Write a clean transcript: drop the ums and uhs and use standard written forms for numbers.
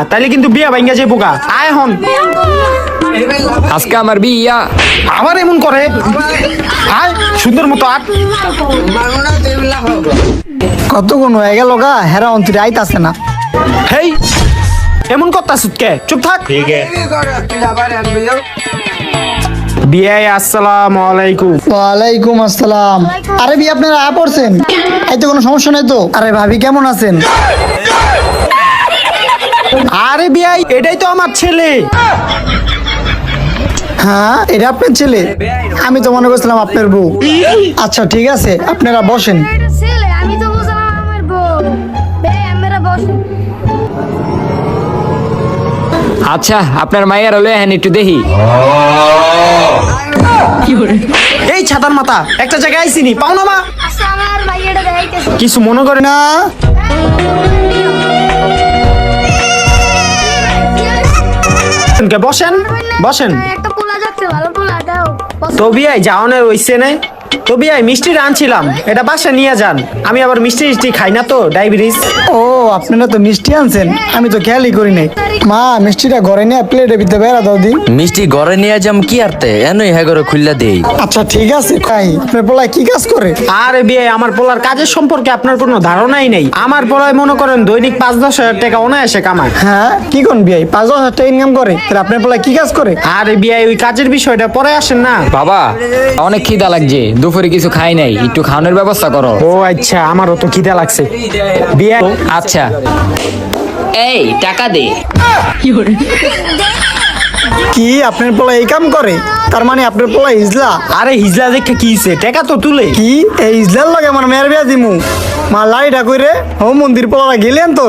তাইলে কিন্তু বিয়া ভাঙ্গা যাইবো গা। আয় হন আজকে আমার বিয়া। আবার এমন করে। আয় সুন্দর মতো আট। কতক্ষণ হয়ে গেল গা, হেরা অন্তরে আইতাছে না। হেই এমন করতাছিস কে? চুপ থাক। বিয়াই আসসালামু আলাইকুম। ওয়ালাইকুম আসসালাম। আরে ভাই আপনারা আয়া পড়ছেন, এই তো কোনো সমস্যা নাই তো? আরে ভাবি কেমন আছেন? আরে বিয়াই এটাই তো আমার ছেলে। হ্যাঁ এটা আপনার ছেলে? আমি তো মনে করছিলাম আপনার বউ। আচ্ছা ঠিক আছে, আপনারা বসেন। এটা ছেলে, আমি তো বুঝলাম আমার বউ। আমরা বসে আচ্ছা আপনার মায়ের হলে হ্যাঁ একটু দেখি। এই ছাতার মাথা একটা জায়গায় আইছিনি পাও না মা? আচ্ছা আমার ভাইয়াটা দেখাইতেছে। কিছু মনে করে না। বসেন বসেন। একটা পোলা যাচ্ছে, ভালো পোলা দাও। তো বিয়াই যাওনের হইছে না? তো বিয়াই মিষ্টি আনছিলাম, এটা বাসা নিয়ে যান। আমি আবার মিষ্টি মিষ্টি খাই না তো, ডায়াবেটিস। ও আপনারা তো মিষ্টি আনছেন, আমি তো খেয়ালই করি নাই। মা মিষ্টিটা ঘরে নিয়ে প্লেটে ভিতরে বেড়া দাও দি। মিষ্টি ঘরে নিয়ে যাম কি আরতে এনই হ্যাঁ করে খুললা দেই। আচ্ছা ঠিক আছে খাই। আপনার পোলায় কি কাজ করে? আরে বিয়ে আমার পোলার কাজের সম্পর্কে আপনার কোনো ধারণাই নেই। আমার পোলায় মনে করেন দৈনিক 5-10 হাজার টাকা অনায়াসে কামায়। হ্যাঁ কি কোন বিয়ে 5,000 টাকা ইনকাম করে? তাহলে আপনার পোলায় কি কাজ করে? আরে বিয়ে ওই কাজের বিষয়টা পরে আসেন না। বাবা অনেক খিদা লাগছে, দুপুরে কিছু খাই নাই, একটু খাওয়ানোর ব্যবস্থা করো। ও আচ্ছা আমারও তো খিদা লাগছে। বিয়ে আচ্ছা এই টাকা দে। কি আপনার পোলা এই কাম করে? তার মানে আপনার পোলা ইজলা? আরে হিজলা দেখে কি হইছে? টাকা তো তুলে। কি এই ইজলার লাগে আমার মেয়ের বিয়া দিমু? মা লাইটা কইরে ও মন্দির পোলা গেলেন তো।